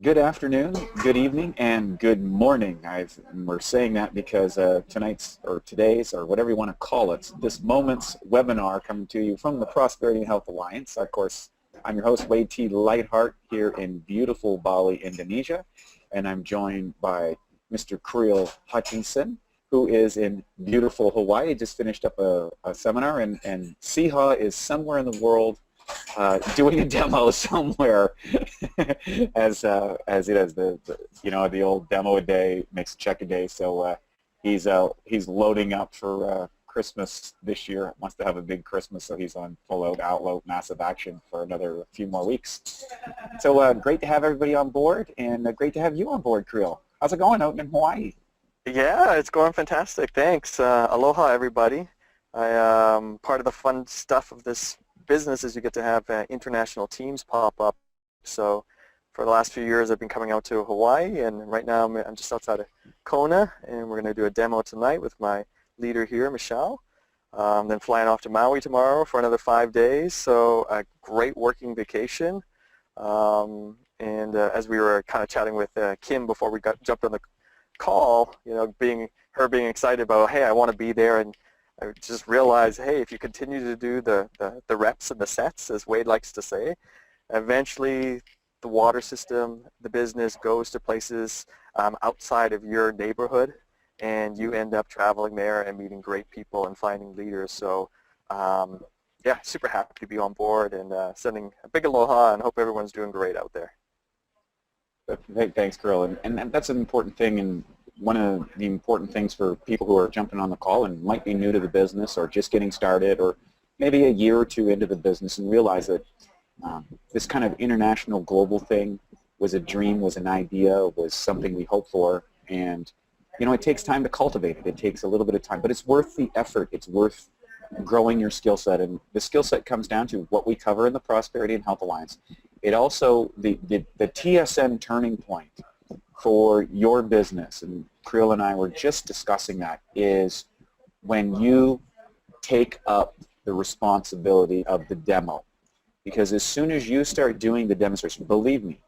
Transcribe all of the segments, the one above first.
Good afternoon, good evening, and good morning. And we're saying that because tonight's or today's or whatever you want to call it, this moment's webinar coming to you from the Prosperity and Health Alliance. Of course, I'm your host, Wade T. Lightheart, here in beautiful Bali, Indonesia, and I'm joined by Mr. Creel Hutchinson, who is in beautiful Hawaii. Just finished up a seminar, and Siha is somewhere in the world doing a demo somewhere as it is the old demo a day makes a check a day. So he's loading up for Christmas this year. Wants to have a big Christmas, so he's on full out massive action for another few more weeks. So great to have everybody on board, and great to have you on board, Creel. How's it going out in Hawaii? Yeah, it's going fantastic. Thanks. Aloha, everybody. Part of the fun stuff of this business is you get to have international teams pop up. So for the last few years, I've been coming out to Hawaii, and right now I'm just outside of Kona, and we're going to do a demo tonight with my leader here, Michelle. Then flying off to Maui tomorrow for another 5 days. So a great working vacation. And as we were kind of chatting with Kim before we jumped on the call, being excited about, hey, I want to be there, and I just realized, hey, if you continue to do the reps and the sets, as Wade likes to say, eventually the water system, the business goes to places outside of your neighborhood, and you end up traveling there and meeting great people and finding leaders. So yeah, super happy to be on board, and sending a big aloha, and hope everyone's doing great out there. Thanks, Carl. And that's an important thing, and one of the important things for people who are jumping on the call and might be new to the business or just getting started or maybe a year or two into the business, and realize that this kind of international global thing was a dream, was an idea, was something we hoped for, and it takes time to cultivate it. It takes a little bit of time, but it's worth the effort. It's worth growing your skill set, and the skill set comes down to what we cover in the Prosperity and Health Alliance. It also, the TSN turning point for your business, and Creel and I were just discussing that, is when you take up the responsibility of the demo. Because as soon as you start doing the demonstration, believe me,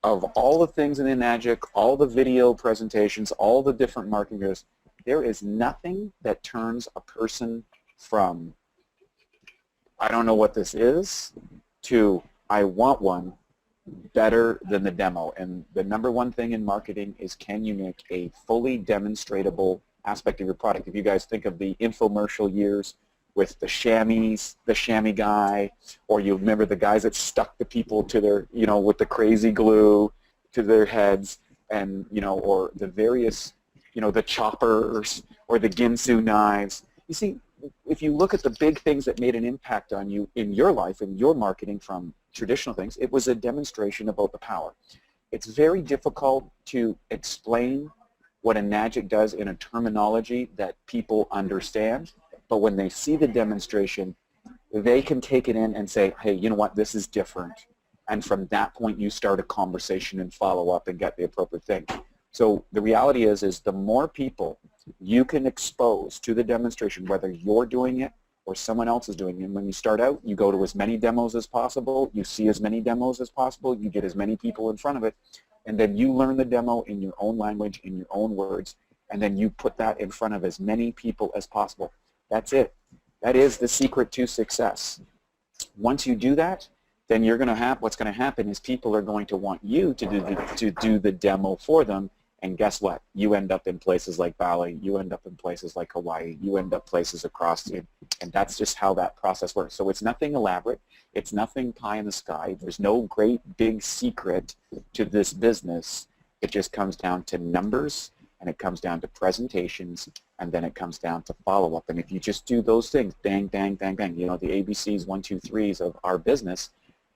of all the things in Enagic, all the video presentations, all the different marketing videos, there is nothing that turns a person from, I don't know what this is, to I want one, better than the demo. And the number one thing in marketing is, can you make a fully demonstratable aspect of your product? If you guys think of the infomercial years with the chamois guy, or you remember the guys that stuck the people to their, with the crazy glue to their heads, and, or the various, the choppers or the Ginsu knives. You see, if you look at the big things that made an impact on you in your life, in your marketing, from traditional things, it was a demonstration about the power. It's very difficult to explain what Enagic does in a terminology that people understand, but when they see the demonstration, they can take it in and say, hey, you know what, this is different. And from that point, you start a conversation and follow up and get the appropriate thing. So the reality is the more people you can expose to the demonstration, whether you're doing it or someone else is doing it. And when you start out, you go to as many demos as possible, you see as many demos as possible, you get as many people in front of it, and then you learn the demo in your own language, in your own words, and then you put that in front of as many people as possible. That's it. That is the secret to success. Once you do that, then you're going to have, what's going to happen is people are going to want you to do the demo for them. And guess what? You end up in places like Bali, you end up in places like Hawaii, you end up places across the, and that's just how that process works. So it's nothing elaborate, it's nothing pie in the sky, there's no great big secret to this business. It just comes down to numbers, and it comes down to presentations, and then it comes down to follow-up. And if you just do those things, bang, bang, bang, bang, the ABCs, 1, 2, 3s of our business,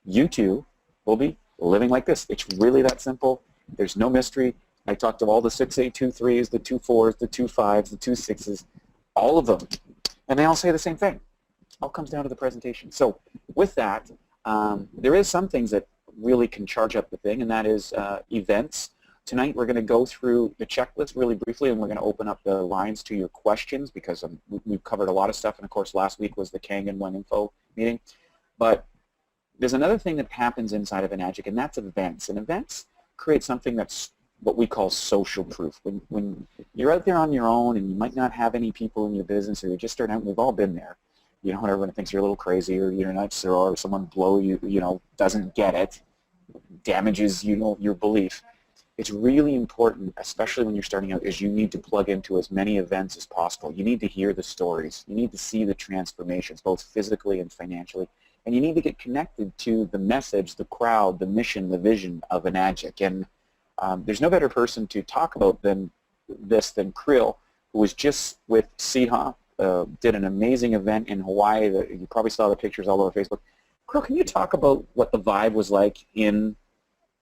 you too will be living like this. It's really that simple. There's no mystery. I talked to all the 6.823s, the 2.4s, the 2.5s, the 2.6s, all of them, and they all say the same thing. It all comes down to the presentation. So with that, there is some things that really can charge up the thing, and that is events. Tonight we're going to go through the checklist really briefly, and we're going to open up the lines to your questions, because we've covered a lot of stuff, and of course last week was the Kangen One Info meeting. But there's another thing that happens inside of Enagic, and that's events. And events, create something that's what we call social proof. When you're out there on your own and you might not have any people in your business, or you're just starting out, we've all been there. You know, when everyone thinks you're a little crazy, or you're nuts, or someone below you, doesn't get it, damages, your belief. It's really important, especially when you're starting out, is you need to plug into as many events as possible. You need to hear the stories. You need to see the transformations, both physically and financially. And you need to get connected to the message, the crowd, the mission, the vision of Enagic. And there's no better person to talk about than Krill, who was just with Siha, did an amazing event in Hawaii. You probably saw the pictures all over Facebook. Krill, can you talk about what the vibe was like in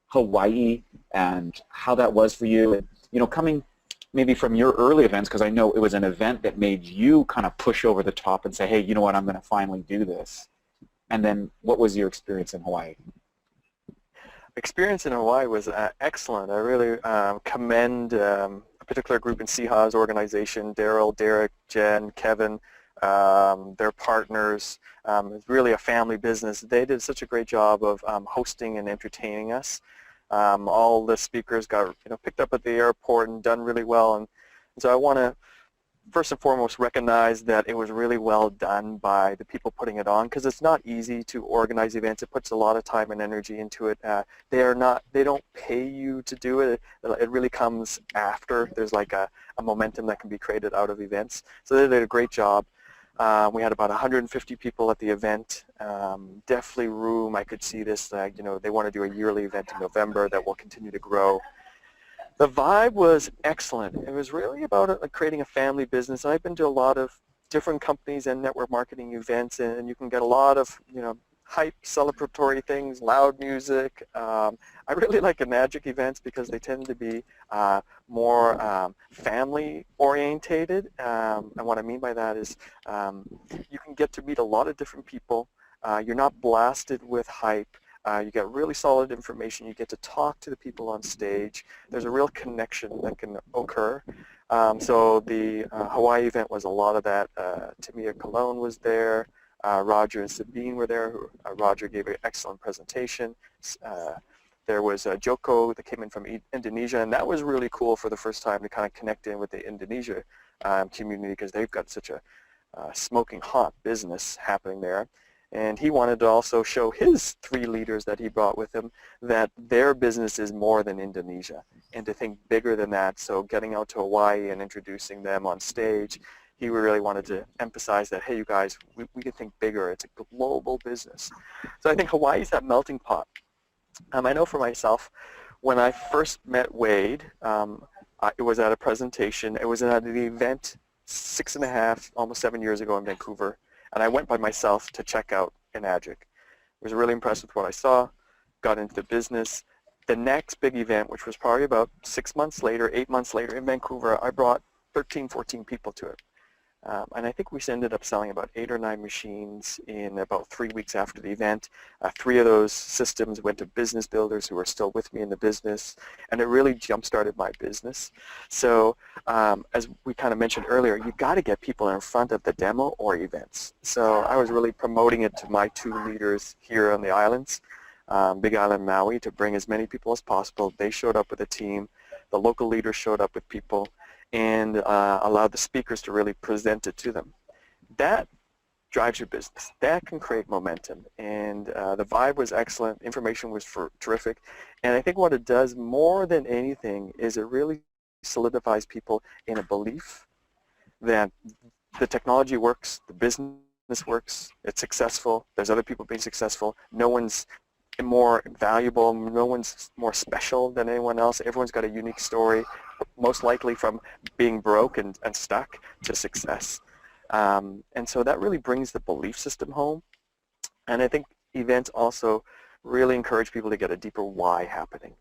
Hawaii and how that was for you? And, coming maybe from your early events, because I know it was an event that made you kind of push over the top and say, hey, you know what, I'm going to finally do this. And then what was your experience in Hawaii? Experience in Hawaii was excellent. I really commend a particular group in Siha's organization, Daryl, Derek, Jen, Kevin, their partners. It's really a family business. They did such a great job of hosting and entertaining us. All the speakers got picked up at the airport and done really well. And so I want to first and foremost recognize that it was really well done by the people putting it on, because it's not easy to organize events. It puts a lot of time and energy into it. They don't pay you to do it. It really comes after. There's like a momentum that can be created out of events. So they did a great job. We had about 150 people at the event. Definitely room. I could see this. They want to do a yearly event in November that will continue to grow. The vibe was excellent. It was really about creating a family business. I've been to a lot of different companies and network marketing events, and you can get a lot of hype, celebratory things, loud music. I really like Enagic events because they tend to be more family orientated. And what I mean by that is you can get to meet a lot of different people. You're not blasted with hype. You get really solid information. You get to talk to the people on stage. There's a real connection that can occur. So the Hawaii event was a lot of that. Tamia Cologne was there. Roger and Sabine were there. Roger gave an excellent presentation. There was Joko that came in from Indonesia, and that was really cool for the first time to kind of connect in with the Indonesia community, because they've got such a smoking hot business happening there. And he wanted to also show his 3 leaders that he brought with him that their business is more than Indonesia, and to think bigger than that. So getting out to Hawaii and introducing them on stage, he really wanted to emphasize that, hey, you guys, we can think bigger. It's a global business. So I think Hawaii is that melting pot. I know for myself, when I first met Wade, it was at a presentation. It was at the event 6.5, almost 7 years ago in Vancouver. And I went by myself to check out Enagic. I was really impressed with what I saw, got into the business. The next big event, which was probably about 6 months later, 8 months later in Vancouver, I brought 13, 14 people to it. And I think we ended up selling about 8 or 9 machines in about 3 weeks after the event. 3 of those systems went to business builders who are still with me in the business, and it really jump-started my business. So as we kind of mentioned earlier, you've got to get people in front of the demo or events. So I was really promoting it to my 2 leaders here on the islands, Big Island, Maui, to bring as many people as possible. They showed up with a team. The local leaders showed up with people, and allowed the speakers to really present it to them. That drives your business. That can create momentum. And the vibe was excellent. Information was terrific. And I think what it does more than anything is it really solidifies people in a belief that the technology works, the business works, it's successful, there's other people being successful, no one's more valuable, no one's more special than anyone else, everyone's got a unique story, most likely from being broke and stuck to success. And so that really brings the belief system home. And I think events also really encourage people to get a deeper why happening.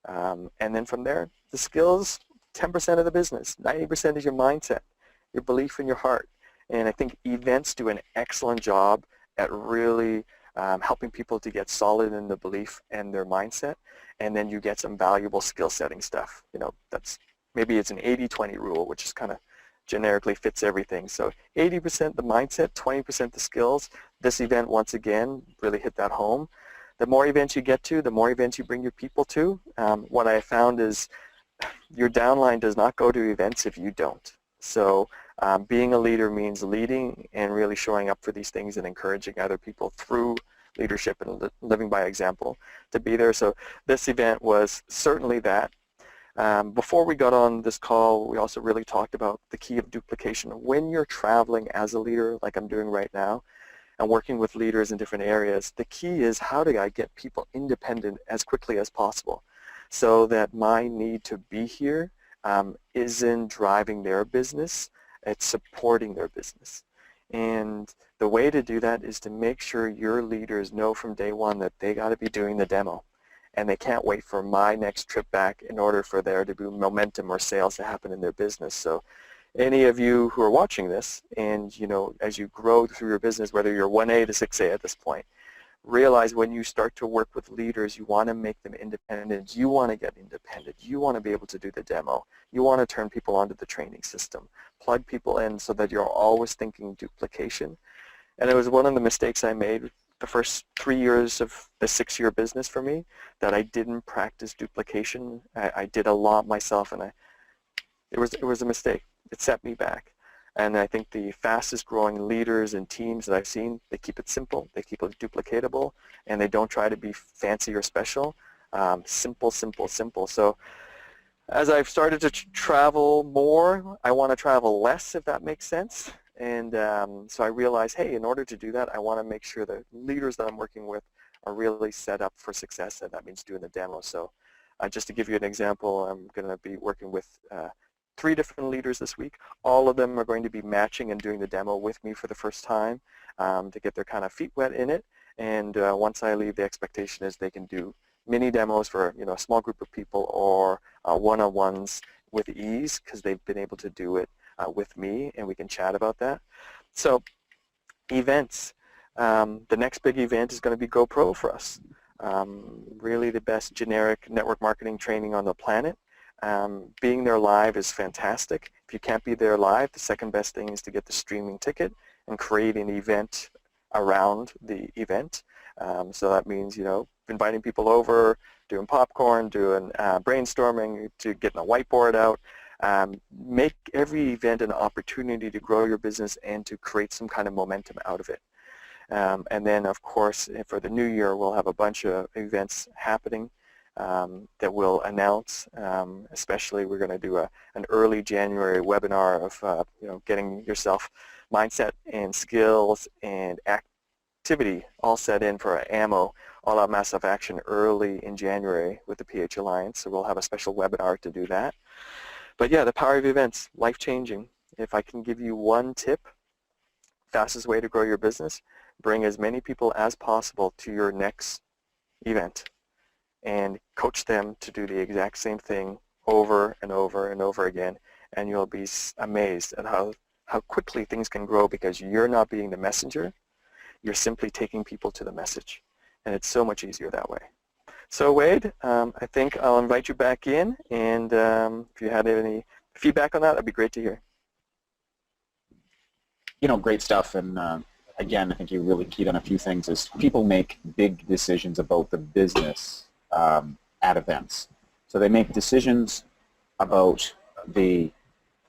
And then from there, the skills, 10% of the business, 90% is your mindset, your belief in your heart. And I think events do an excellent job at really helping people to get solid in the belief and their mindset, and then you get some valuable skill setting stuff. That's maybe it's an 80-20 rule, which is kind of generically fits everything. So 80% the mindset, 20% the skills. This event, once again, really hit that home. the more events you get to, the more events you bring your people to. What I found is your downline does not go to events if you don't. So being a leader means leading and really showing up for these things and encouraging other people through leadership and living by example to be there. So this event was certainly that. Before we got on this call, we also really talked about the key of duplication. When you're traveling as a leader, like I'm doing right now, and working with leaders in different areas, the key is how do I get people independent as quickly as possible so that my need to be here isn't driving their business, it's supporting their business. And the way to do that is to make sure your leaders know from day one that they got to be doing the demo. And they can't wait for my next trip back in order for there to be momentum or sales to happen in their business. So any of you who are watching this, and as you grow through your business, whether you're 1A to 6A at this point, realize when you start to work with leaders, you want to make them independent. You want to get independent. You want to be able to do the demo. You want to turn people onto the training system. Plug people in so that you're always thinking duplication. And it was one of the mistakes I made the first 3 years of the 6-year business for me, that I didn't practice duplication. I did a lot myself, and it was a mistake. It set me back. And I think the fastest growing leaders and teams that I've seen, they keep it simple, they keep it duplicatable, and they don't try to be fancy or special. Simple, simple, simple. So as I've started to travel more, I want to travel less, if that makes sense. And so I realized, hey, in order to do that, I want to make sure the leaders that I'm working with are really set up for success, and that means doing the demo. So just to give you an example, I'm going to be working with 3 different leaders this week. All of them are going to be matching and doing the demo with me for the first time to get their kind of feet wet in it. And once I leave, the expectation is they can do mini demos for a small group of people or one-on-ones with ease, because they've been able to do it with me, and we can chat about that. So events. The next big event is going to be GoPro for us. Really the best generic network marketing training on the planet. Being there live is fantastic. If you can't be there live, the second best thing is to get the streaming ticket and create an event around the event. So that means, inviting people over, doing popcorn, doing brainstorming, to getting a whiteboard out. Make every event an opportunity to grow your business and to create some kind of momentum out of it. And then, of course, for the new year, we'll have a bunch of events happening that we'll announce. Especially, we're going to do an early January webinar of getting yourself mindset and skills and activity all set in for AMO, All Out Massive Action, early in January with the PH Alliance. So we'll have a special webinar to do that. But yeah, the power of events, life-changing. If I can give you one tip, fastest way to grow your business, bring as many people as possible to your next event and coach them to do the exact same thing over and over and over again, and you'll be amazed at how quickly things can grow, because you're not being the messenger, you're simply taking people to the message, and it's so much easier that way. So Wade, I think I'll invite you back in, and if you had any feedback on that, that'd be great to hear. Great stuff, and again, I think you really keyed on a few things. Is people make big decisions about the business at events. So they make decisions about the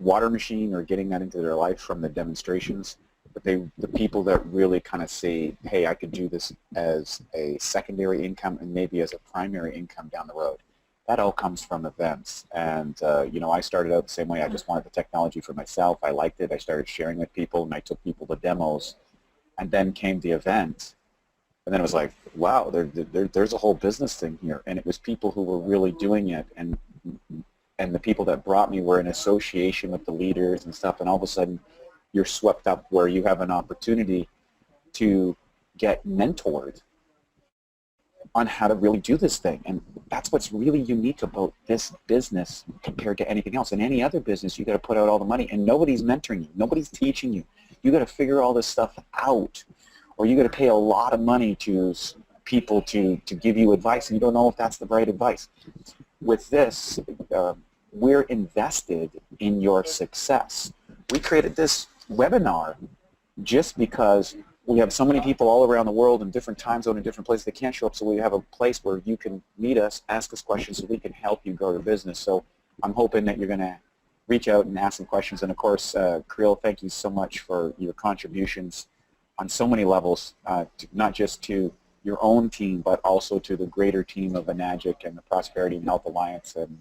water machine or getting that into their life from the demonstrations, but the people that really kind of say, hey, I could do this as a secondary income and maybe as a primary income down the road. That all comes from events. And I started out the same way. I just wanted the technology for myself. I liked it. I started sharing with people, and I took people to demos. And then came the event. And then it was like, wow, there's a whole business thing here. And it was people who were really doing it. And the people that brought me were in association with the leaders and stuff. And all of a sudden, you're swept up where you have an opportunity to get mentored on how to really do this thing. And that's what's really unique about this business compared to anything else. In any other business, you got to put out all the money, and nobody's mentoring you. Nobody's teaching you. You got to figure all this stuff out, or you got to pay a lot of money to people to give you advice, and you don't know if that's the right advice. With this, we're invested in your success. We created this webinar just because we have so many people all around the world in different time zones, in different places, they can't show up, so we have a place where you can meet us, ask us questions, so we can help you grow your business. So I'm hoping that you're going to reach out and ask some questions. And of course, Kriel, thank you so much for your contributions on so many levels, not just to your own team, but also to the greater team of Enagic and the Prosperity and Health Alliance. And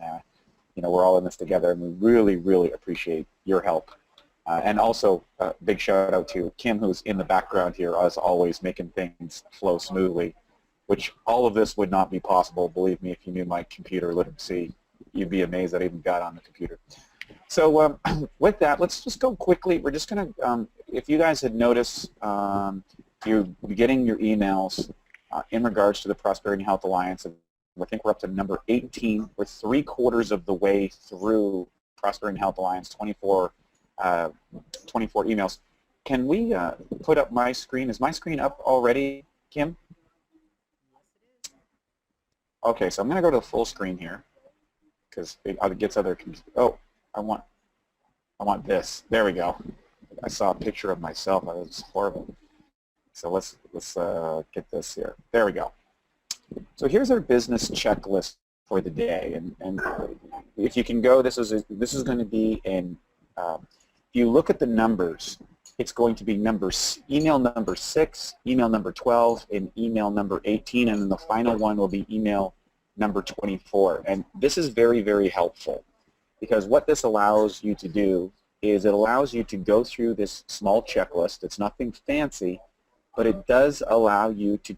you know, we're all in this together, and we really, really appreciate your help. And also, big shout out to Kim, who's in the background here, as always, making things flow smoothly, which all of this would not be possible. Believe me, if you knew my computer literacy, you'd be amazed that I even got on the computer. So with that, let's just go quickly. We're just going to, if you guys had noticed, you're getting your emails in regards to the Prosperity and Health Alliance. I think we're up to number 18. We're 3/4 of the way through Prosperity and Health Alliance, 24 emails. Can we put up my screen? Is my screen up already, Kim? Okay, so I'm going to go to the full screen here because it gets other. Oh, I want this. There we go. I saw a picture of myself. It was horrible. So let's get this here. There we go. So here's our business checklist for the day, and if you can go, this is going to be in. If you look at the numbers, it's going to be email number 6, email number 12, and email number 18, and then the final one will be email number 24. And this is very, very helpful because what this allows you to do is it allows you to go through this small checklist. It's nothing fancy, but it does allow you to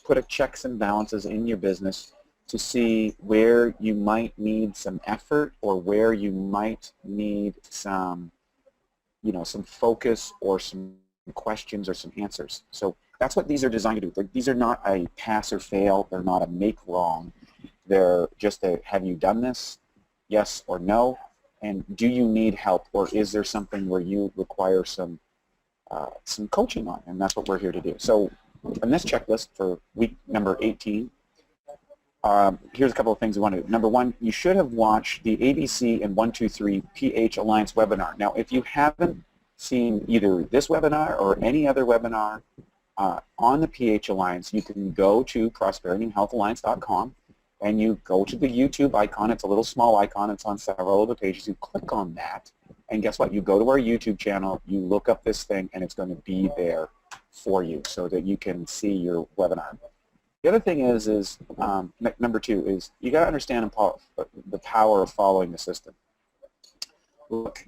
put checks and balances in your business to see where you might need some effort or where you might need some, some focus or some questions or some answers. So that's what these are designed to do. These are not a pass or fail. They're not a make wrong. They're just a have you done this? Yes or no? And do you need help, or is there something where you require some coaching on? And that's what we're here to do. So on this checklist for week number 18, here's a couple of things we want to do. Number one, you should have watched the ABC and 123 PH Alliance webinar. Now, if you haven't seen either this webinar or any other webinar on the PH Alliance, you can go to prosperityandhealthalliance.com and you go to the YouTube icon. It's a little small icon. It's on several of the pages. You click on that, and guess what? You go to our YouTube channel, you look up this thing, and it's going to be there for you so that you can see your webinar. The other thing is number 2 is you got to understand the power of following the system. Look,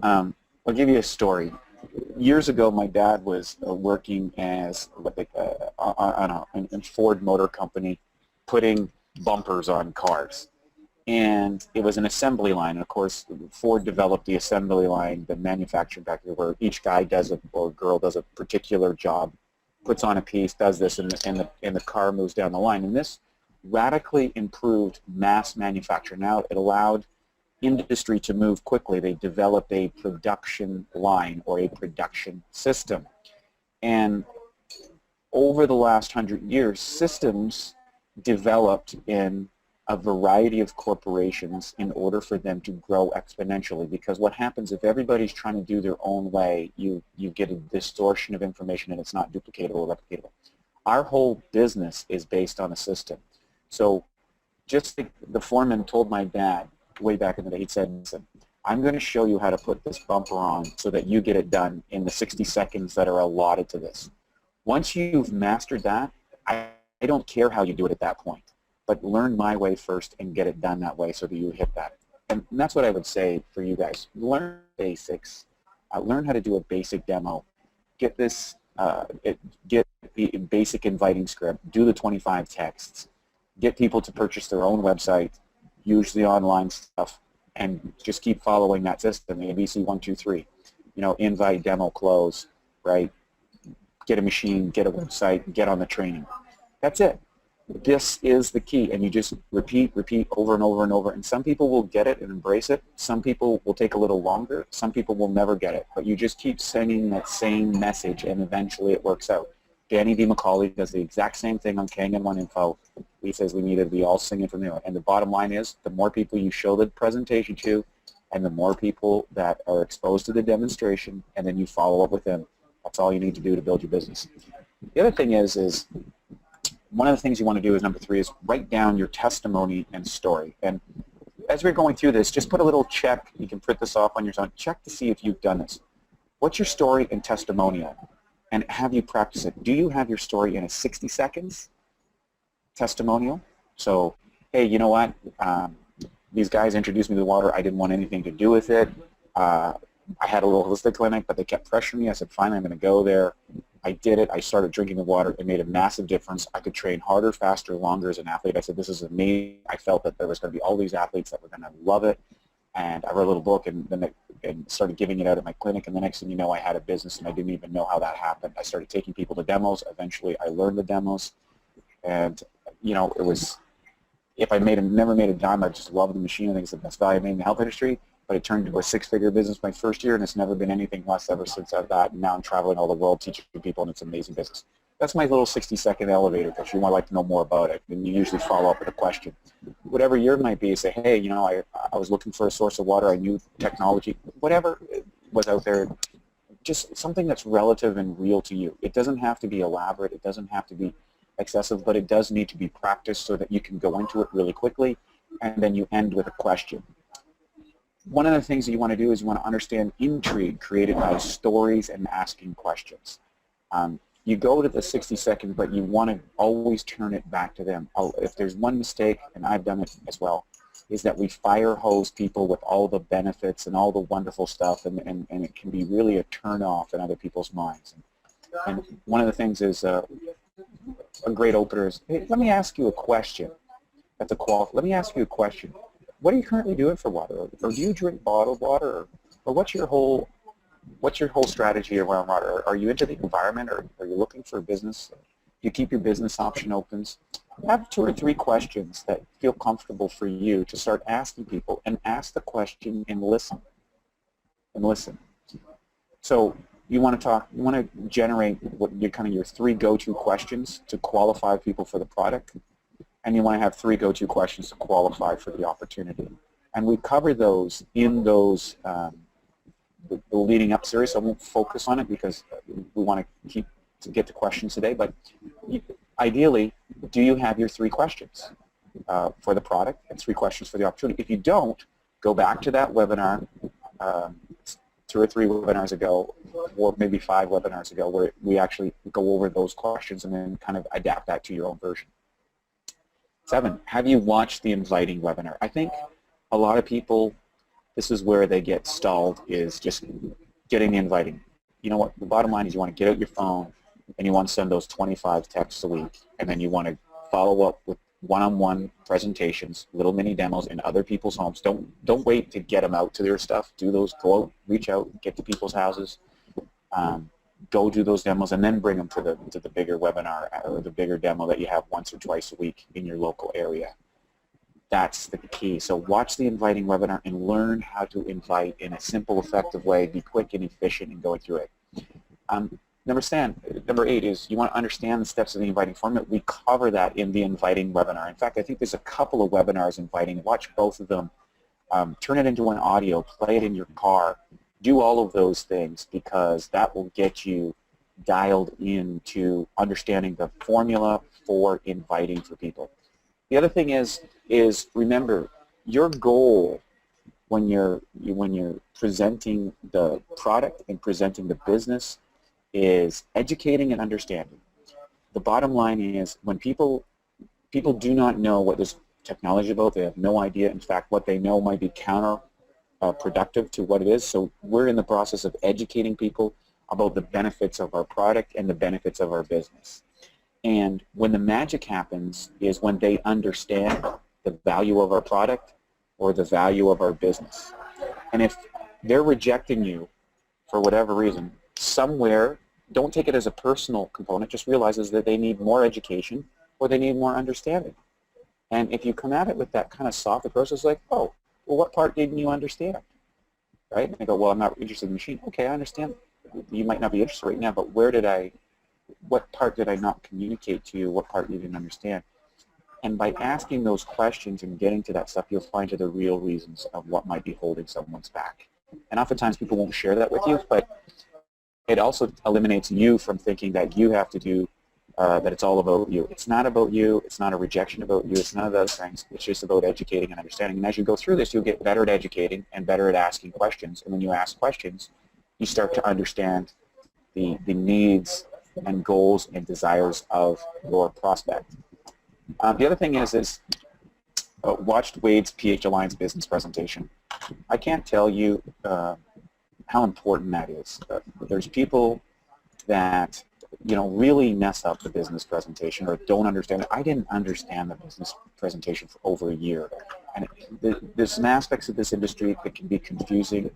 I'll give you a story. Years ago, my dad was working as on a Ford Motor Company, putting bumpers on cars, and it was an assembly line. And of course, Ford developed the assembly line, the manufacturing factory, where each guy does or girl does a particular job, puts on a piece, does this, and the car moves down the line. And this radically improved mass manufacture. Now it allowed industry to move quickly. They developed a production line or a production system. And over the last 100 years, systems developed in a variety of corporations in order for them to grow exponentially, because what happens if everybody's trying to do their own way, you get a distortion of information and it's not duplicatable or replicatable. Our whole business is based on a system. So just like the foreman told my dad way back in the day, he said, listen, I'm going to show you how to put this bumper on so that you get it done in the 60 seconds that are allotted to this. Once you've mastered that, I don't care how you do it at that point, but learn my way first and get it done that way so that you hit that. And that's what I would say for you guys. Learn basics. Learn how to do a basic demo. Get this, get the basic inviting script. Do the 25 texts. Get people to purchase their own website. Use the online stuff, and just keep following that system. ABC 1, 2, 3. Invite, demo, close. Right? Get a machine. Get a website. Get on the training. That's it. This is the key, and you just repeat over and over and over, and some people will get it and embrace it. Some people will take a little longer. Some people will never get it, but you just keep sending that same message, and eventually it works out. Danny D. McCauley does the exact same thing on Kangen One Info. He says we need to be all singing from there, and the bottom line is the more people you show the presentation to, and the more people that are exposed to the demonstration, and then you follow up with them, That's all you need to do to build your business. The other thing is one of the things you want to do is number 3 is write down your testimony and story. And as we're going through this, just put a little check. You can print this off on your own. Check to see if you've done this. What's your story and testimonial? And have you practiced it? Do you have your story in a 60 seconds testimonial? So, hey, you know what? These guys introduced me to the water. I didn't want anything to do with it. I had a little holistic clinic, but they kept pressuring me. I said, finally, I'm going to go there. I did it. I started drinking the water. It made a massive difference. I could train harder, faster, longer as an athlete. I said, this is amazing. I felt that there was going to be all these athletes that were going to love it. And I wrote a little book and then started giving it out at my clinic. And the next thing you know, I had a business, and I didn't even know how that happened. I started taking people to demos. Eventually, I learned the demos. And, you know, it was, if I never made a dime, I just loved the machine. I think it's the best value I made in the health industry. But it turned into a 6-figure business my first year, and it's never been anything less ever since that. And now I'm traveling all the world teaching people, and it's an amazing business. That's my little 60-second elevator pitch. You want to like to know more about it, and you usually follow up with a question. Whatever yours might be, say, hey, you know, I was looking for a source of water. I knew technology. Whatever was out there, just something that's relative and real to you. It doesn't have to be elaborate. It doesn't have to be excessive, but it does need to be practiced so that you can go into it really quickly, and then you end with a question. One of the things that you want to do is you want to understand intrigue created by stories and asking questions. You go to the 60 seconds, but you want to always turn it back to them. If there's one mistake, and I've done it as well, is that we fire hose people with all the benefits and all the wonderful stuff, and it can be really a turn off in other people's minds. And one of the things is a great opener is, hey, let me ask you a question. That's a qual. Let me ask you a question. What are you currently doing for water? Or do you drink bottled water? Or what's your whole strategy around water? Are you into the environment, or are you looking for a business? Do you keep your business option opens? Have 2 or 3 questions that feel comfortable for you to start asking people, and ask the question and listen. And listen. So you want to generate what your 3 go-to questions to qualify people for the product. And you want to have 3 go-to questions to qualify for the opportunity. And we cover those in those the leading up series, so I won't focus on it because we want to get to questions today. But ideally, do you have your 3 questions for the product and 3 questions for the opportunity? If you don't, go back to that webinar 2 or 3 webinars ago, or maybe 5 webinars ago, where we actually go over those questions and then kind of adapt that to your own version. 7, have you watched the inviting webinar? I think a lot of people, this is where they get stalled, is just getting the inviting. You know what, the bottom line is you want to get out your phone and you want to send those 25 texts a week, and then you want to follow up with one-on-one presentations, little mini demos in other people's homes. Don't wait to get them out to their stuff. Do those, go out, reach out, get to people's houses. Go do those demos, and then bring them to the bigger webinar or the bigger demo that you have once or twice a week in your local area. That's the key. So watch the inviting webinar and learn how to invite in a simple, effective way. Be quick and efficient in going through it. Number 8 is you want to understand the steps of the inviting format. We cover that in the inviting webinar. In fact, I think there's a couple of webinars inviting. Watch both of them. Turn it into an audio. Play it in your car. Do all of those things, because that will get you dialed into understanding the formula for inviting for people. The other thing is remember, your goal when you're presenting the product and presenting the business is educating and understanding. The bottom line is, when people do not know what this technology is about, they have no idea. In fact, what they know might be counterproductive to what it is. So we're in the process of educating people about the benefits of our product and the benefits of our business. And when the magic happens is when they understand the value of our product or the value of our business. And if they're rejecting you for whatever reason, somewhere, don't take it as a personal component, just realizes that they need more education or they need more understanding. And if you come at it with that kind of soft approach, it's like, oh, well, what part didn't you understand? Right? And they go, well, I'm not interested in the machine. Okay, I understand. You might not be interested right now, but what part did I not communicate to you? What part you didn't understand? And by asking those questions and getting to that stuff, you'll find the real reasons of what might be holding someone's back. And oftentimes people won't share that with you, but it also eliminates you from thinking that you have to do, that it's all about you. It's not about you. It's not a rejection about you. It's none of those things. It's just about educating and understanding. And as you go through this, you'll get better at educating and better at asking questions. And when you ask questions, you start to understand the needs and goals and desires of your prospect. The other thing is watched Wade's PH Alliance business presentation. I can't tell you how important that is. There's people that really mess up the business presentation or don't understand it. I didn't understand the business presentation for over a year, and there's some aspects of this industry that can be confusing.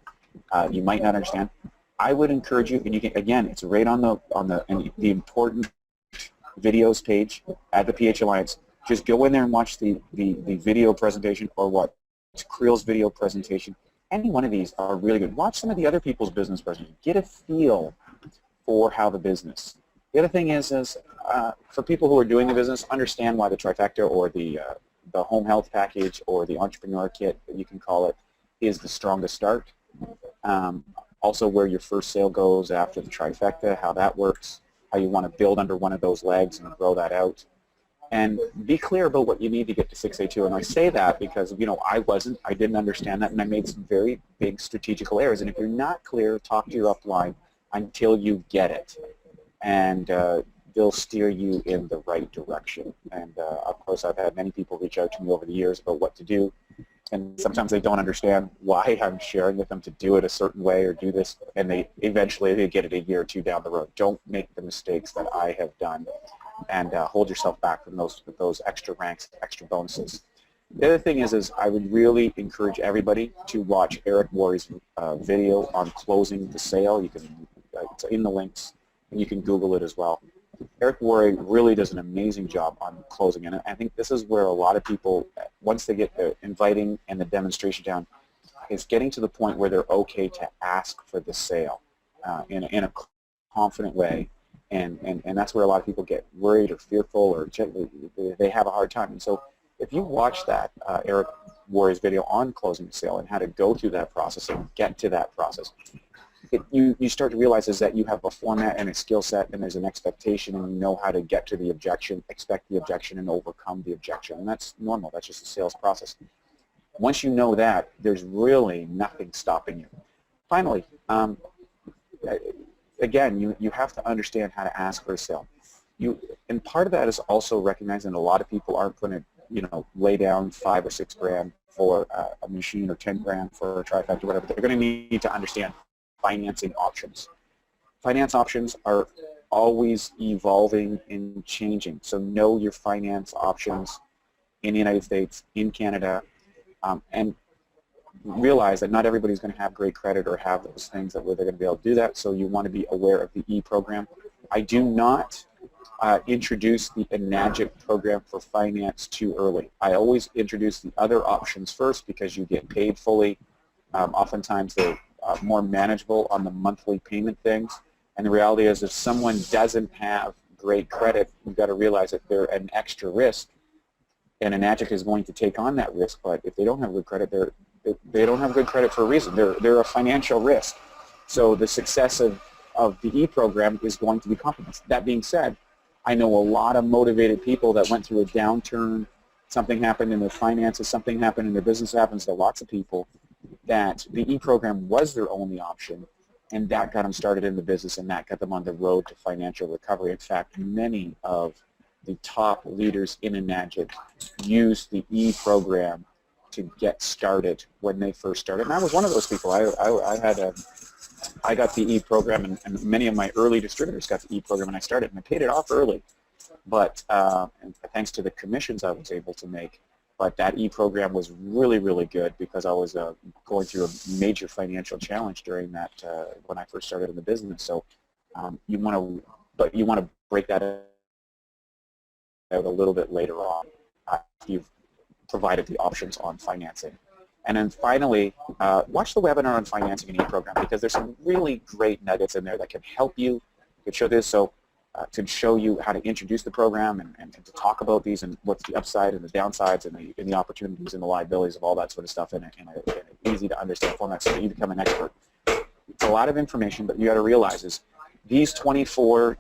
You might not understand. I would encourage you, and you can, again, it's right on the important videos page at the PH Alliance. Just go in there and watch the video presentation, or what Creel's video presentation. Any one of these are really good. Watch some of the other people's business presentations. Get a feel for how the business. The other thing is for people who are doing the business, understand why the trifecta or the home health package or the entrepreneur kit, you can call it, is the strongest start. Also where your first sale goes after the trifecta, how that works, how you want to build under one of those legs and grow that out. And be clear about what you need to get to 6A2. And I say that because, I didn't understand that, and I made some very big strategical errors. And if you're not clear, talk to your upline until you get it. And they'll steer you in the right direction. And of course, I've had many people reach out to me over the years about what to do. And sometimes they don't understand why I'm sharing with them to do it a certain way or do this. And they eventually get it a year or two down the road. Don't make the mistakes that I have done. And hold yourself back from those extra ranks, extra bonuses. The other thing is I would really encourage everybody to watch Eric Worre's video on closing the sale. You can, it's in the links, and you can Google it as well. Eric Worre really does an amazing job on closing, and I think this is where a lot of people, once they get the inviting and the demonstration down, is getting to the point where they're okay to ask for the sale in a confident way. And that's where a lot of people get worried or fearful, or they have a hard time. And so if you watch that Eric Worre's video on closing the sale and how to go through that process and get to that process, you start to realize is that you have a format and a skill set, and there's an expectation, and you know how to get to the objection, expect the objection, and overcome the objection. And that's normal. That's just a sales process. Once you know that, there's really nothing stopping you. Finally, again, you have to understand how to ask for a sale. And part of that is also recognizing that a lot of people aren't going to, lay down $5 or $6 grand for a machine or 10 grand for a trifecta or whatever. They're going to need to understand financing options. Finance options are always evolving and changing. So know your finance options in the United States, in Canada, and realize that not everybody's going to have great credit or have those things that where they're going to be able to do that, so you want to be aware of the E-program. I do not introduce the Enagic program for finance too early. I always introduce the other options first because you get paid fully. Oftentimes they're more manageable on the monthly payment things, and the reality is if someone doesn't have great credit, you've got to realize that they're an extra risk, and Enagic is going to take on that risk. But if they don't have good credit, they don't have good credit for a reason. They're a financial risk. So the success of the E-program is going to be compromised. That being said, I know a lot of motivated people that went through a downturn, something happened in their finances, something happened in their business, happens to lots of people, that the E-program was their only option, and that got them started in the business, and that got them on the road to financial recovery. In fact, many of the top leaders in Enagic used the E-program to get started when they first started. And I was one of those people. I got the E-program, and many of my early distributors got the E-program, and I started, and I paid it off early. But and thanks to the commissions I was able to make. But that E-program was really, really good because I was going through a major financial challenge during that when I first started in the business. So you want to break that out a little bit later on after you've provided the options on financing. And then finally, watch the webinar on financing an E-program because there's some really great nuggets in there that can help you. Could show this, so to show you how to introduce the program and to talk about these and what's the upside and the downsides and the opportunities and the liabilities of all that sort of stuff in an easy to understand format so that you become an expert. It's a lot of information, but you got to realize is these 24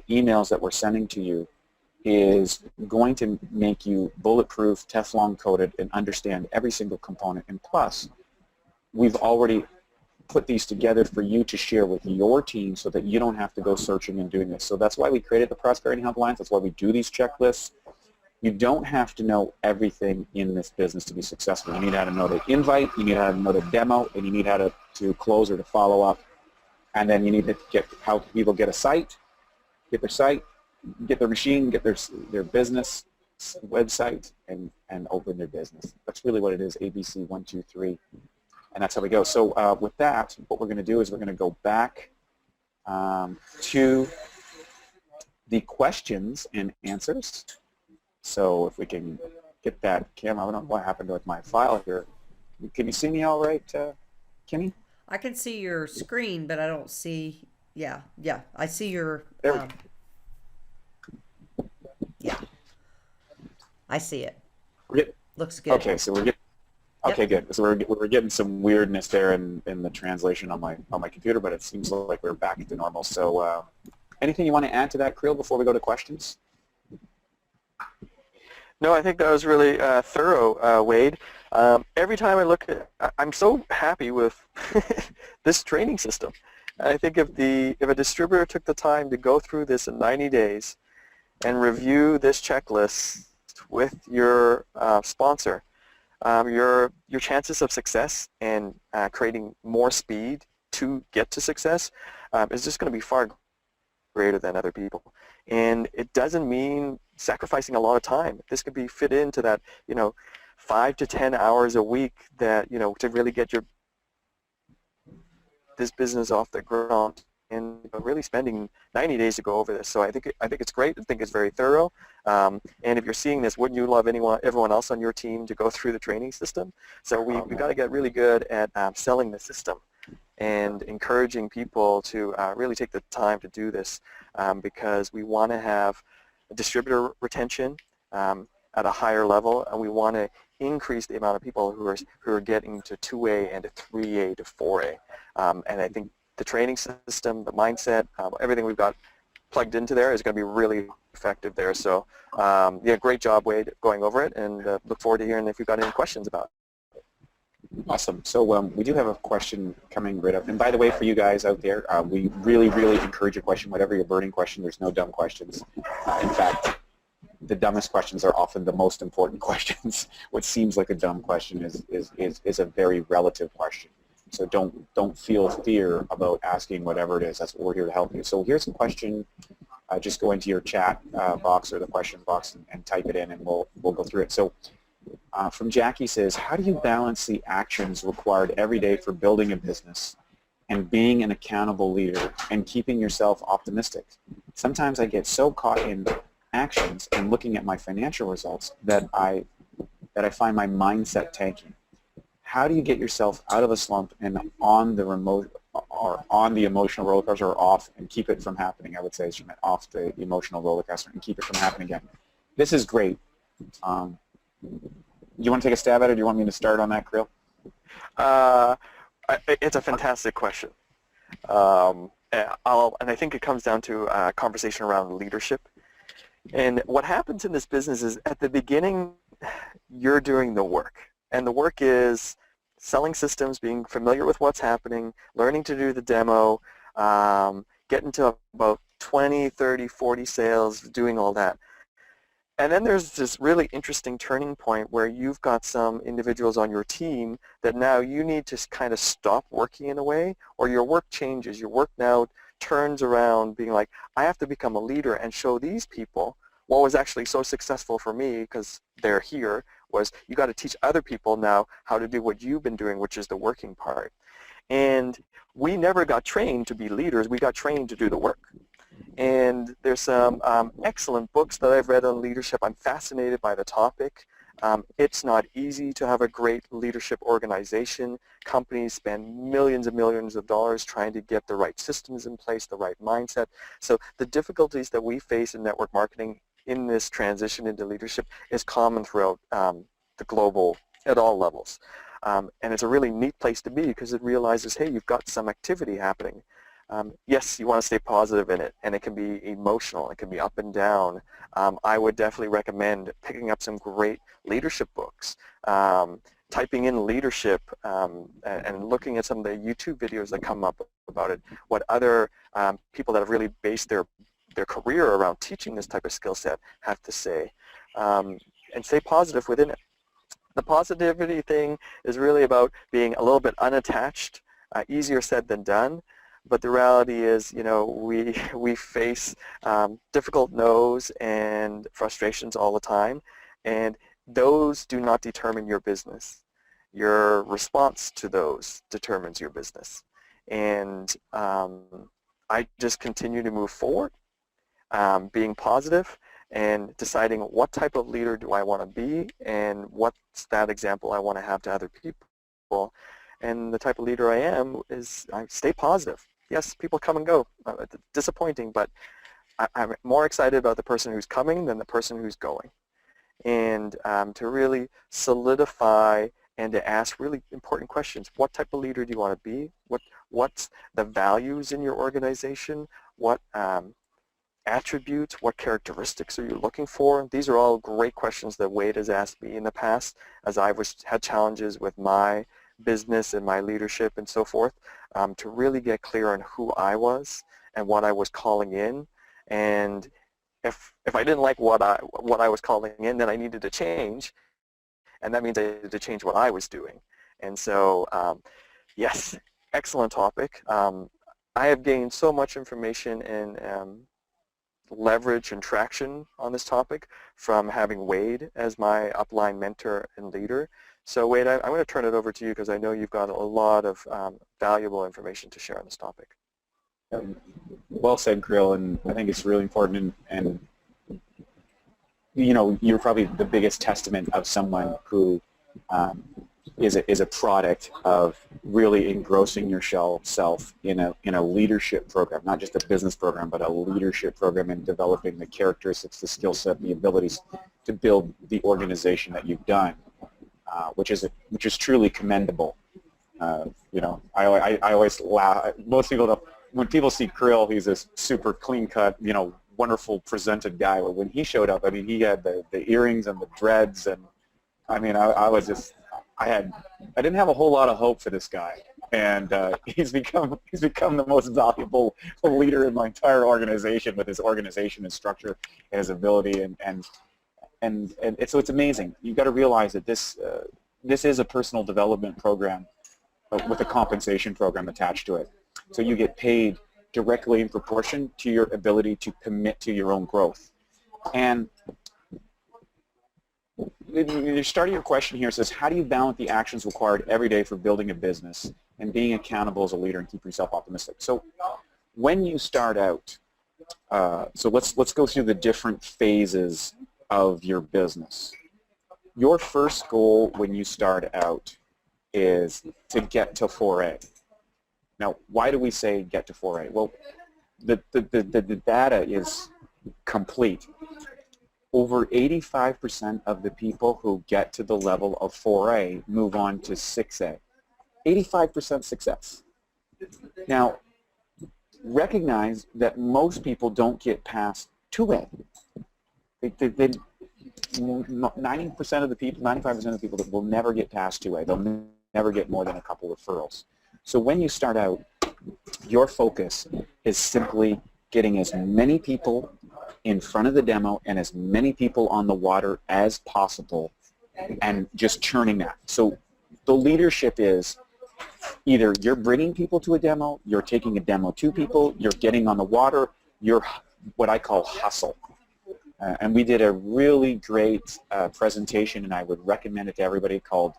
emails that we're sending to you is going to make you bulletproof, Teflon coated, and understand every single component. And plus, we've already put these together for you to share with your team so that you don't have to go searching and doing this. So that's why we created the Prosperity Helplines. That's why we do these checklists. You don't have to know everything in this business to be successful. You need how to know the invite, you need how to know the demo, and you need how to close or to follow up. And then you need to get how people get a site, get their site, get their machine, get their business website, and open their business. That's really what it is, ABC 1, 2, 3. And that's how we go. So with that, what we're going to do is we're going to go back to the questions and answers. So if we can get that camera, I don't know what happened with my file here. Can you see me all right, Kimmy? I can see your screen, but I don't see. Yeah, yeah. I see your. There we Yeah, I see it. go. Looks good. Okay, so we're getting. Okay, Yep. good. So we're getting some weirdness there in the translation on my computer, but it seems like we're back to normal. So anything you want to add to that, Creel, before we go to questions? No, I think that was really thorough, Wade. Every time I look at, I'm so happy with this training system. I think if a distributor took the time to go through this in 90 days and review this checklist with your sponsor, your chances of success and creating more speed to get to success is just going to be far greater than other people. And it doesn't mean sacrificing a lot of time. This could be fit into that, 5 to 10 hours a week that, to really get this business off the ground, and really spending 90 days to go over this. So I think it's great. I think it's very thorough. And if you're seeing this, wouldn't you love everyone else on your team to go through the training system? So we got to get really good at selling the system and encouraging people to really take the time to do this, because we want to have distributor retention at a higher level, and we want to increase the amount of people who are getting to 2A and to 3A to 4A. And I think the training system, the mindset, everything we've got plugged into there is going to be really effective there. So yeah, great job, Wade, going over it, and look forward to hearing if you've got any questions about it. Awesome. So we do have a question coming right up. And by the way, for you guys out there, we really, really encourage your question, whatever your burning question. There's no dumb questions. In fact, the dumbest questions are often the most important questions. What seems like a dumb question is a very relative question. So don't feel fear about asking whatever it is. That's what we're here to help you. So here's a question. Just go into your chat box or the question box and type it in, and we'll go through it. So from Jackie says, how do you balance the actions required every day for building a business and being an accountable leader and keeping yourself optimistic? Sometimes I get so caught in actions and looking at my financial results that I find my mindset tanking. How do you get yourself out of a slump and on the emotional roller coaster, or off, and keep it from happening? I would say she meant off the emotional roller coaster and keep it from happening again. This is great. You want to take a stab at it, or do you want me to start on that, Creel? It's a fantastic question. And I think it comes down to a conversation around leadership. And what happens in this business is, at the beginning, you're doing the work. And the work is selling systems, being familiar with what's happening, learning to do the demo, getting to about 20, 30, 40 sales, doing all that. And then there's this really interesting turning point where you've got some individuals on your team that now you need to kind of stop working in a way, or your work changes. Your work now turns around being like, I have to become a leader and show these people what was actually so successful for me, because they're here, was you got to teach other people now how to do what you've been doing, which is the working part. And we never got trained to be leaders. We got trained to do the work. And there's some excellent books that I've read on leadership. I'm fascinated by the topic. It's not easy to have a great leadership organization. Companies spend millions and millions of dollars trying to get the right systems in place, the right mindset. So the difficulties that we face in network marketing in this transition into leadership is common throughout the global, at all levels. And it's a really neat place to be, because it realizes, hey, you've got some activity happening. Yes, you want to stay positive in it, and it can be emotional. It can be up and down. I would definitely recommend picking up some great leadership books, typing in leadership, and looking at some of the YouTube videos that come up about it, what other people that have really based their career around teaching this type of skill set have to say, and stay positive within it. The positivity thing is really about being a little bit unattached, easier said than done. But the reality is, you know, we face difficult no's and frustrations all the time, and those do not determine your business. Your response to those determines your business. And I just continue to move forward, being positive, and deciding what type of leader do I want to be and what's that example I want to have to other people. And the type of leader I am is I stay positive. Yes, people come and go. Disappointing, but I'm more excited about the person who's coming than the person who's going. And to really solidify and to ask really important questions. What type of leader do you want to be? What's the values in your organization? What attributes, what characteristics are you looking for? These are all great questions that Wade has asked me in the past as I had challenges with my business and my leadership and so forth, to really get clear on who I was and what I was calling in. And if I didn't like what I was calling in, then I needed to change, and that means I needed to change what I was doing. And so, yes, excellent topic. I have gained so much information and leverage and traction on this topic from having Wade as my upline mentor and leader. So Wade, I'm going to turn it over to you because I know you've got a lot of valuable information to share on this topic. Well said, Krill, and I think it's really important, and you know, you're probably the biggest testament of someone who is a product of really engrossing yourself in a leadership program, not just a business program, but a leadership program, and developing the characteristics, the skill set, the abilities to build the organization that you've done, which is truly commendable. You know, I always laugh. Most people don't, when people see Krill, he's this super clean-cut, you know, wonderful presented guy. But when he showed up, I mean, he had the earrings and the dreads, and I mean, I didn't have a whole lot of hope for this guy, and he's become the most valuable leader in my entire organization with his organization and structure and his ability, and so it's amazing. You've got to realize that this is a personal development program with a compensation program attached to it. So you get paid directly in proportion to your ability to commit to your own growth. And the start of your question here says, how do you balance the actions required every day for building a business and being accountable as a leader and keeping yourself optimistic? So when you start out, so let's go through the different phases of your business. Your first goal when you start out is to get to 4A. Now, why do we say get to 4A? Well, the data is complete. Over 85% of the people who get to the level of 4A move on to 6A. 85% success. Now, recognize that most people don't get past 2A. 90% of the people, 95% of the people that will never get past 2A. They'll never get more than a couple of referrals. So when you start out, your focus is simply getting as many people in front of the demo and as many people on the water as possible, and just churning that. So the leadership is either you're bringing people to a demo, you're taking a demo to people, you're getting on the water, you're what I call hustle. And we did a really great presentation, and I would recommend it to everybody, called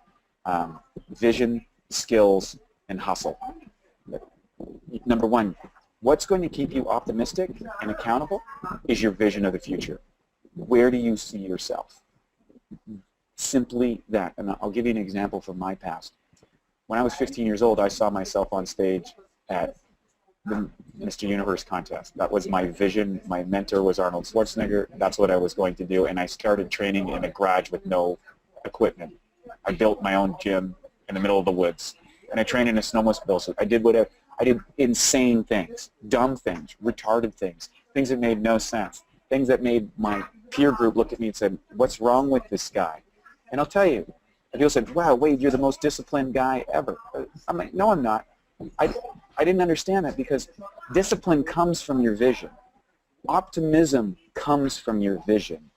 Vision, Skills, and Hustle. Number one, what's going to keep you optimistic and accountable is your vision of the future. Where do you see yourself? Simply that. And I'll give you an example from my past. When I was 15 years old, I saw myself on stage at the Mr. Universe contest. That was my vision. My mentor was Arnold Schwarzenegger. That's what I was going to do. And I started training in a garage with no equipment. I built my own gym in the middle of the woods. And I trained in a snowmobile suit. I did whatever. I did insane things, dumb things, retarded things, things that made no sense, things that made my peer group look at me and said, what's wrong with this guy? And I'll tell you, people said, wow, Wade, you're the most disciplined guy ever. I'm like, no, I'm not. I didn't understand that because discipline comes from your vision. Optimism comes from your vision.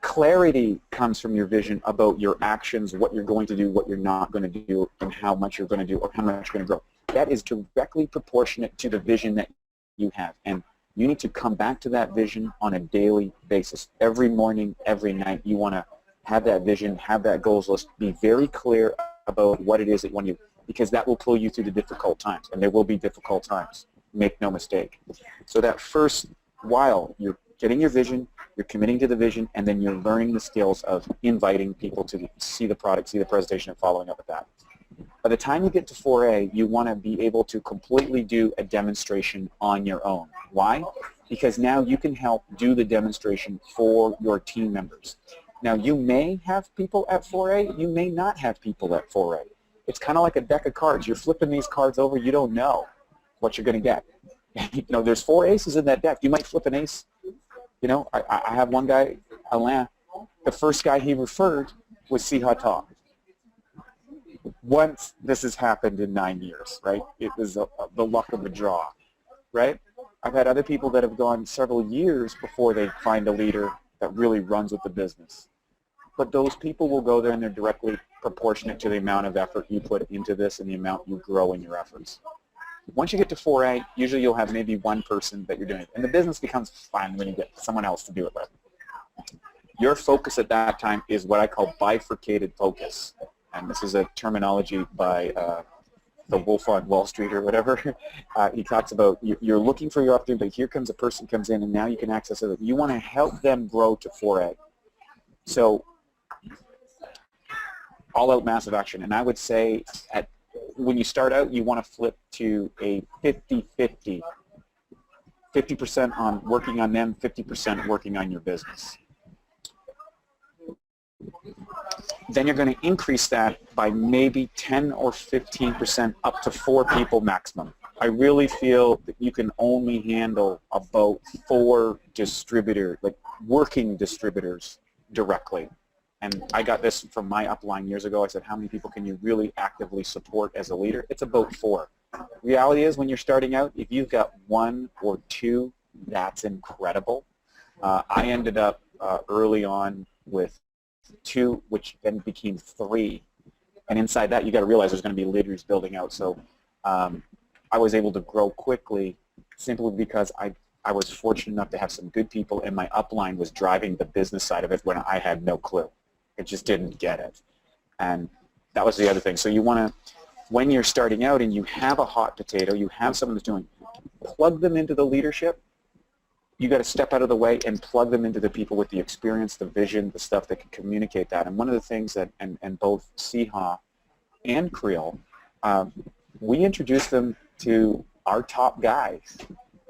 Clarity comes from your vision about your actions, what you're going to do, what you're not going to do, and how much you're going to do or how much you're going to grow. That is directly proportionate to the vision that you have. And you need to come back to that vision on a daily basis. Every morning, every night, you want to have that vision, have that goals list, be very clear about what it is that you want to do, because that will pull you through the difficult times, and there will be difficult times. Make no mistake. So that first while, you're getting your vision, you're committing to the vision, and then you're learning the skills of inviting people to see the product, see the presentation, and following up with that. By the time you get to 4A, you want to be able to completely do a demonstration on your own. Why? Because now you can help do the demonstration for your team members. Now, you may have people at 4A, you may not have people at 4A. It's kind of like a deck of cards. You're flipping these cards over, you don't know what you're going to get. You know, there's 4 aces in that deck. You might flip an ace. You know, I have one guy, Alain, the first guy he referred was Sihata. Once this has happened in 9 years, right? It was the luck of the draw, right? I've had other people that have gone several years before they find a leader that really runs with the business. But those people will go there and they're directly proportionate to the amount of effort you put into this and the amount you grow in your efforts. Once you get to 4A, usually you'll have maybe one person that you're doing it. And the business becomes fun when you get someone else to do it with. Your focus at that time is what I call bifurcated focus. And this is a terminology by the Wolf on Wall Street or whatever. He talks about you're looking for your opportunity, but here comes a person comes in and now you can access it. You want to help them grow to 4A. So all-out massive action. And I would say when you start out, you want to flip to a 50-50. 50% on working on them, 50% working on your business. Then you're going to increase that by maybe 10 or 15% up to 4 people maximum. I really feel that you can only handle about 4 distributors, like working distributors directly. And I got this from my upline years ago. I said, how many people can you really actively support as a leader? It's about 4. Reality is when you're starting out, if you've got 1 or 2, that's incredible. I ended up early on with 2, which then became 3. And inside that, you got to realize there's going to be leaders building out. So I was able to grow quickly simply because I was fortunate enough to have some good people, and my upline was driving the business side of it when I had no clue. I just didn't get it. And that was the other thing. So you want to, when you're starting out and you have a hot potato, you have someone that's doing, plug them into the leadership. You got to step out of the way and plug them into the people with the experience, the vision, the stuff that can communicate that. And one of the things that, and both Siha and Creel, we introduced them to our top guys.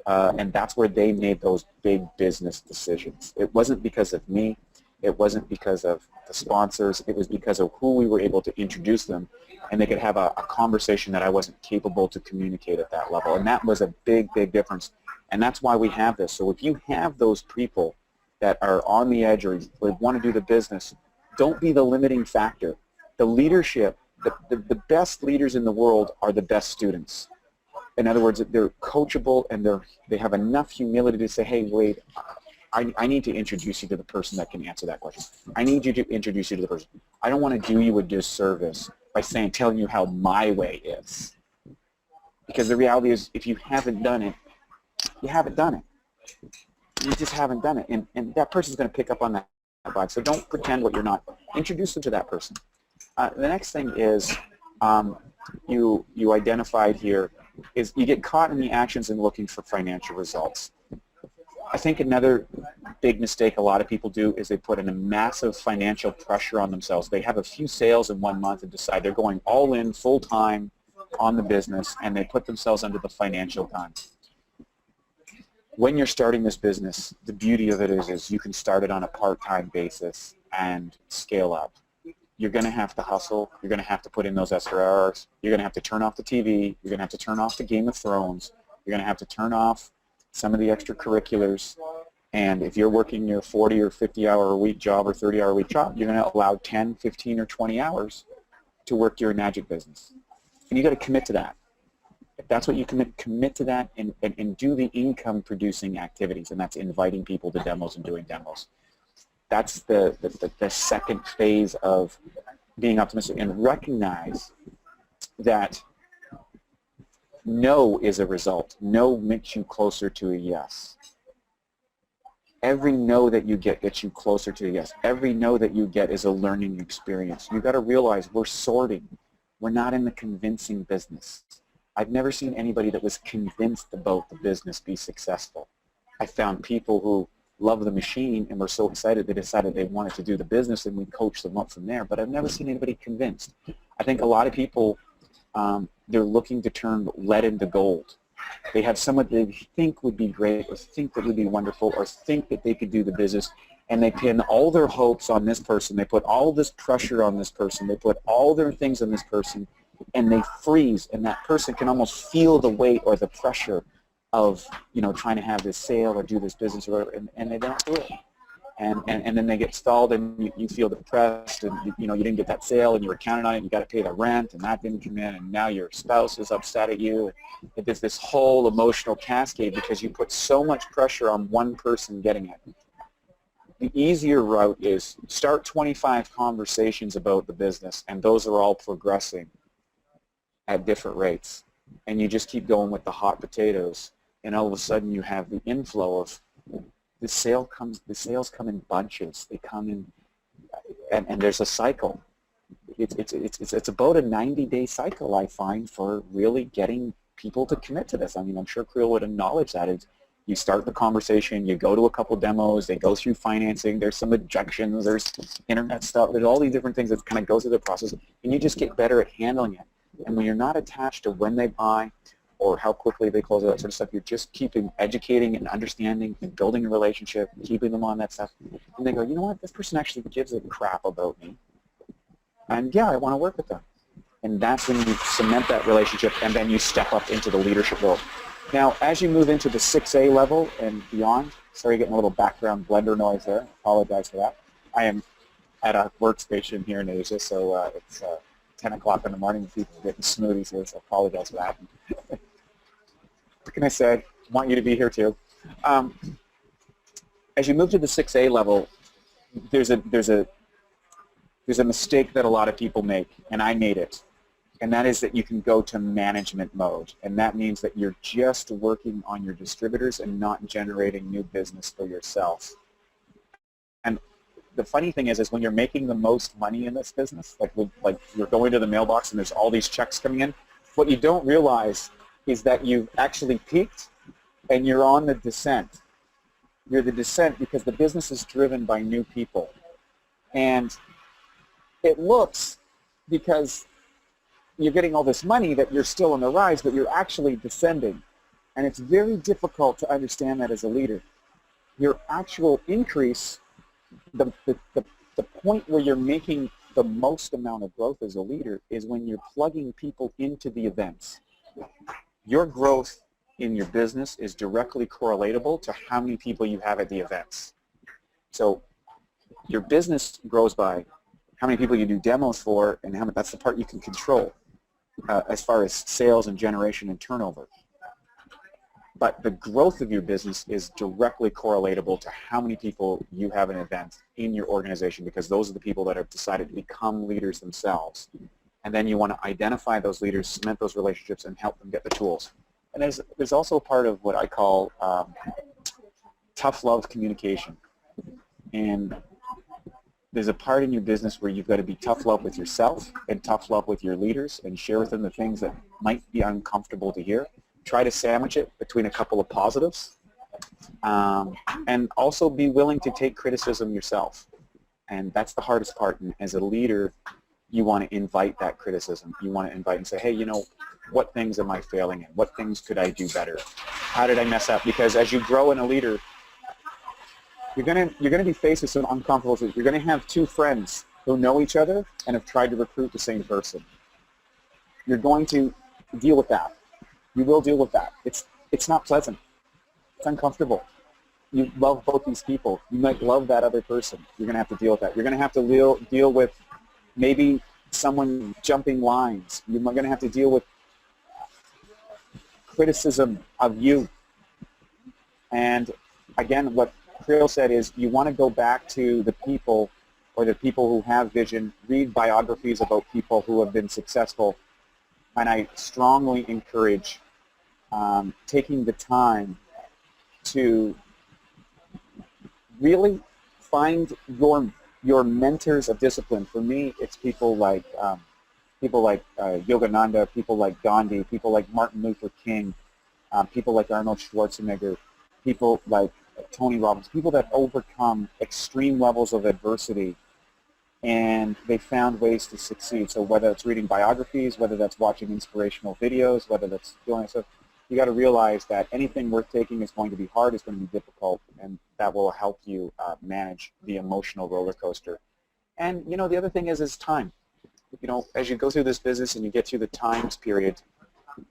And that's where they made those big business decisions. It wasn't because of me. It wasn't because of the sponsors. It was because of who we were able to introduce them, and they could have a conversation that I wasn't capable to communicate at that level. And that was a big, big difference. And that's why we have this. So if you have those people that are on the edge or want to do the business, don't be the limiting factor. The leadership, the best leaders in the world are the best students. In other words, they're coachable and they have enough humility to say, hey, Wade, I need to introduce you to the person that can answer that question. I need you to introduce you to the person. I don't want to do you a disservice by telling you how my way is. Because the reality is, if you haven't done it, you haven't done it. You just haven't done it. And that person's going to pick up on that vibe. So don't pretend what you're not. Introduce them to that person. The next thing is you identified here is you get caught in the actions and looking for financial results. I think another big mistake a lot of people do is they put in a massive financial pressure on themselves. They have a few sales in 1 month and decide they're going all in full time on the business, and they put themselves under the financial gun. When you're starting this business, the beauty of it is you can start it on a part-time basis and scale up. you're going to have to hustle. You're going to have to put in those extra hours. You're going to have to turn off the TV. You're going to have to turn off the Game of Thrones. You're going to have to turn off some of the extracurriculars. And if you're working your 40 or 50-hour-a-week job or 30-hour-a-week job, you're going to allow 10, 15, or 20 hours to work your Enagic business. And you got to commit to that. If that's what you commit to that and do the income-producing activities, and that's inviting people to demos and doing demos. That's the second phase of being optimistic, and recognize that no is a result. No makes you closer to a yes. Every no that you get gets you closer to a yes. Every no that you get is a learning experience. You've got to realize we're sorting. We're not in the convincing business. I've never seen anybody that was convinced about the business be successful. I found people who love the machine and were so excited they decided they wanted to do the business, and we coached them up from there. But I've never seen anybody convinced. I think a lot of people, they're looking to turn lead into gold. They have someone they think would be great, or think that would be wonderful, or think that they could do the business, and they pin all their hopes on this person. They put all this pressure on this person. They put all their things on this person, and they freeze, and that person can almost feel the weight or the pressure of, trying to have this sale or do this business or whatever, and they don't do it. And then they get stalled, and you feel depressed, and you didn't get that sale, and you were counting on it, and you got to pay the rent, and that didn't come in, and now your spouse is upset at you. There's this whole emotional cascade because you put so much pressure on one person getting it. The easier route is start 25 conversations about the business, and those are all progressing at different rates. And you just keep going with the hot potatoes, and all of a sudden you have the inflow of the sales come in bunches. They come in, and there's a cycle. It's about a 90-day cycle, I find, for really getting people to commit to this. I mean, I'm sure Creel would acknowledge that. You start the conversation, you go to a couple demos, they go through financing, there's some objections, there's internet stuff, there's all these different things that kind of go through the process, and you just get better at handling it. And when you're not attached to when they buy or how quickly they close, that sort of stuff, you're just educating and understanding and building a relationship, keeping them on that stuff. And they go, you know what, this person actually gives a crap about me. And yeah, I want to work with them. And that's when you cement that relationship, and then you step up into the leadership role. Now, as you move into the 6A level and beyond, sorry, getting a little background blender noise there. Apologize for that. I am at a workstation here in Asia, so it's 10 o'clock in the morning. People are getting smoothies here, so I apologize for that. What can I say? I want you to be here too. As you move to the 6A level, there's a mistake that a lot of people make, and I made it. And that is that you can go to management mode. And that means that you're just working on your distributors and not generating new business for yourself. And the funny thing is when you're making the most money in this business, like you're going to the mailbox and there's all these checks coming in, what you don't realize is that you've actually peaked and you're on the descent. You're the descent because the business is driven by new people. And it looks, because you're getting all this money, that you're still on the rise, but you're actually descending. And it's very difficult to understand that as a leader. Your actual increase, the point where you're making the most amount of growth as a leader is when you're plugging people into the events. Your growth in your business is directly correlatable to how many people you have at the events. So your business grows by how many people you do demos for, and that's the part you can control as far as sales and generation and turnover. But the growth of your business is directly correlatable to how many people you have an event in your organization, because those are the people that have decided to become leaders themselves. And then you want to identify those leaders, cement those relationships, and help them get the tools. And there's also a part of what I call tough love communication. And there's a part in your business where you've got to be tough love with yourself and tough love with your leaders and share with them the things that might be uncomfortable to hear. Try to sandwich it between a couple of positives, and also be willing to take criticism yourself. And that's the hardest part. And as a leader, you want to invite that criticism. You want to invite and say, hey, what things am I failing in? What things could I do better? How did I mess up? Because as you grow in a leader, you're gonna be faced with some uncomfortable things. You're gonna have two friends who know each other and have tried to recruit the same person. You're going to deal with that. You will deal with that. It's not pleasant. It's uncomfortable. You love both these people. You might love that other person. You're going to have to deal with that. You're going to have to deal with maybe someone jumping lines. You're going to have to deal with criticism of you. And again, what Krill said is you want to go back to the people or the people who have vision, read biographies about people who have been successful. And I strongly encourage taking the time to really find your mentors of discipline. For me, it's people like Yogananda, people like Gandhi, people like Martin Luther King, people like Arnold Schwarzenegger, people like Tony Robbins, people that overcome extreme levels of adversity and they found ways to succeed. So whether it's reading biographies, whether that's watching inspirational videos, whether that's doing stuff, you got to realize that anything worth taking is going to be hard, it's going to be difficult, and that will help you manage the emotional roller coaster. And you know, the other thing is time. You know, as you go through this business and you get through the times period,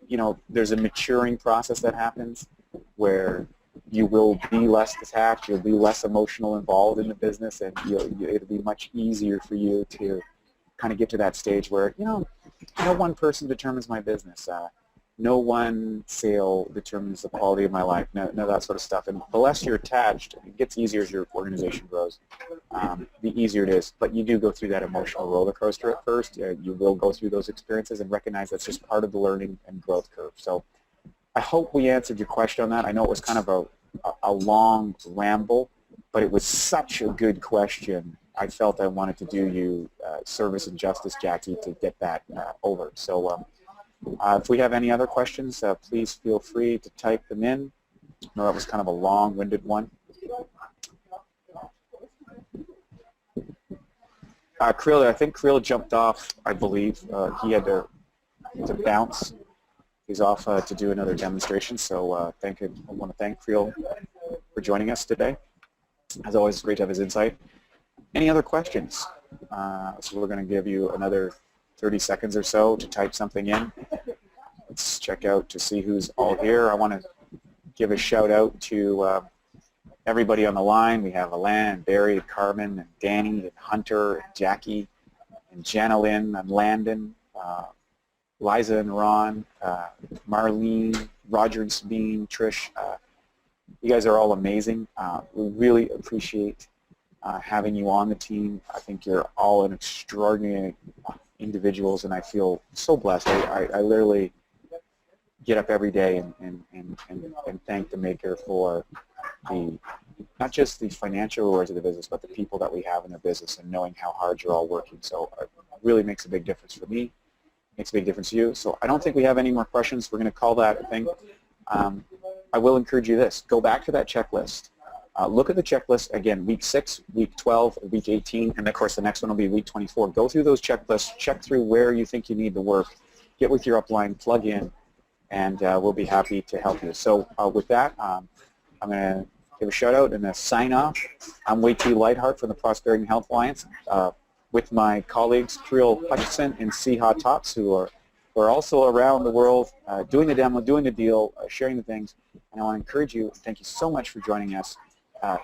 you know, there's a maturing process that happens where you will be less detached, you'll be less emotional involved in the business, and it'll be much easier for you to kind of get to that stage where, you know, no one person determines my business. No one sale determines the quality of my life, no that sort of stuff. And the less you're attached, it gets easier as your organization grows. The easier it is. But you do go through that emotional roller coaster at first. You will go through those experiences and recognize that's just part of the learning and growth curve. So I hope we answered your question on that. I know it was kind of a long ramble, but it was such a good question. I felt I wanted to do you service and justice, Jackie, to get that over. So if we have any other questions, please feel free to type them in. I know that was kind of a long-winded one. Krill, I think Krill jumped off, I believe. He had to bounce. He's off to do another demonstration, so I want to thank Krill for joining us today. As always, it's great to have his insight. Any other questions? So we're going to give you another 30 seconds or so to type something in. Let's check out to see who's all here. I want to give a shout out to everybody on the line. We have Alan, and Barry, and Carmen, and Danny, and Hunter, and Jackie, and Janelyn, and Landon, Liza and Ron, Marlene, Roger and Sabine, Trish. You guys are all amazing. We really appreciate having you on the team. I think you're all an extraordinary individuals, and I feel so blessed. I literally get up every day and thank the Maker for not just the financial rewards of the business, but the people that we have in the business and knowing how hard you're all working. So it really makes a big difference for me. Makes a big difference to you. So I don't think we have any more questions. We're going to call that a thing. I will encourage you this. Go back to that checklist. Look at the checklist again, week 6, week 12, week 18, and of course the next one will be week 24. Go through those checklists, check through where you think you need the work, get with your upline, plug in, and we'll be happy to help you. So with that, I'm going to give a shout out and a sign off. I'm Wei T. Lightheart from the Prosperity and Health Alliance with my colleagues Krill Hutchison and Siha Tops, who are also around the world doing the demo, doing the deal, sharing the things. And I want to encourage you, thank you so much for joining us.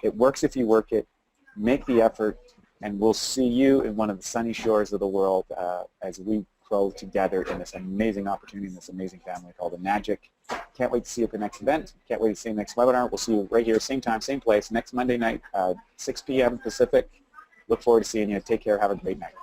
It works if you work it. Make the effort, and we'll see you in one of the sunny shores of the world as we grow together in this amazing opportunity, in this amazing family called Enagic. Can't wait to see you at the next event. Can't wait to see you next webinar. We'll see you right here, same time, same place, next Monday night, 6 p.m. Pacific. Look forward to seeing you. Take care. Have a great night.